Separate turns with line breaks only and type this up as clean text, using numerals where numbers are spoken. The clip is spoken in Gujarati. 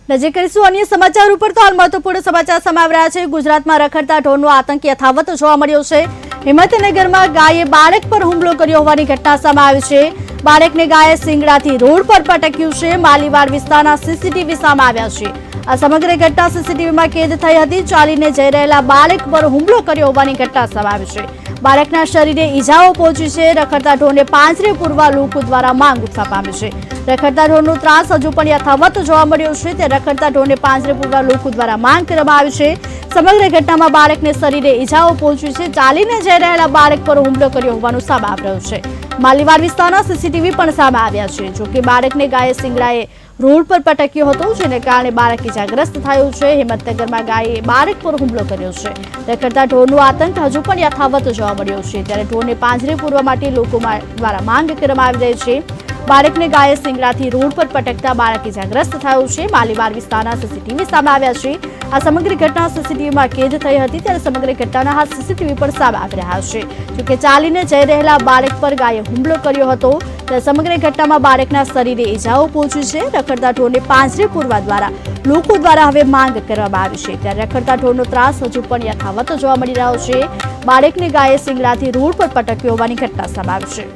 નજર કરીશું અન્ય સમાચાર ઉપર તો હાલ મહત્વપૂર્ણ સમાચાર સામે આવી રહ્યા છે। ગુજરાતમાં રખડતા ઢોરનો આતંક યથાવત જોવા મળ્યો છે। હિંમતનગરમાં ગાયે બાળક પર હુમલો કર્યો હોવાની ઘટના સામે આવી છે। બાળકને ગાયે શિંગડાથી રોડ પર પટક્યું છે। માલીવાડ વિસ્તારના સીસીટીવી સામે આવ્યા છે। આ સમગ્ર ઘટના સીસીટીવીમાં કેદ થઈ હતી। ચાલીને જઈ રહેલા બાળક પર હુમલો કર્યો હોવાની ઘટના સામે આવી છે। બાળકના શરીરે ઈજાઓ પહોંચી છે। રખડતા ઢોરને પાંજરે પૂરવા લોકો દ્વારા માંગ ઉઠવા પામી છે। રખડતા ઢોરનો ત્રાસ હજુ પણ યથાવત જોવા મળ્યો છે। તે રખડતા ઢોરને પાંજરે પૂરવા લોકો દ્વારા માંગ કરવામાં આવી છે। સમગ્ર ઘટનામાં બાળકને શરીરે ઈજાઓ પહોંચી છે। ચાલીને જઈ રહેલા બાળક પર હુમલો કર્યો હોવાનું સામે આવી રહ્યું છે। માલીવાડ વિસ્તારના સીસીટીવી પણ સામે આવ્યા છે। જોકે બાળકને ગાયે શિંગડાએ રોડ પર પટક્યો હતો, જેને કારણે બાળક ઇજાગ્રસ્ત થયું છે। હિંમતનગરમાં ગાયે બાળક પર હુમલો કર્યો છે। રખડતા ઢોરનો આતંક હજુ પણ યથાવત જોવા મળ્યો છે, ત્યારે ઢોરને પાંજરે પૂરવા માટે લોકો દ્વારા માંગ કરવામાં આવી રહી છે। બાળકને ગાયે શિંગડાથી રોડ પર પટકતા બાળક ઇજાગ્રસ્ત થયું છે। માલીવાડ વિસ્તારના સીસીટીવી સામે આવ્યા છે। આ સમગ્ર ઘટના સીસીટીવીમાં કેદ થઈ હતી, ત્યારે સમગ્ર ઘટનાના હાથ સીસીટીવી પર સામે આવી રહ્યા છે। જોકે ચાલીને જઈ રહેલા બાળક પર ગાયે હુમલો કર્યો હતો, ત્યારે સમગ્ર ઘટનામાં બાળકના શરીરે ઈજાઓ પહોંચી છે। રખડતા ઢોરને પાંજરે પૂરવા દ્વારા લોકો દ્વારા હવે માંગ કરવામાં આવી છે। ત્યારે રખડતા ઢોરનો ત્રાસ હજુ પણ યથાવત જોવા મળી રહ્યો છે। બાળકને ગાયે શિંગડાથી રોડ પર પટક્યો હોવાની ઘટના સામે આવી છે।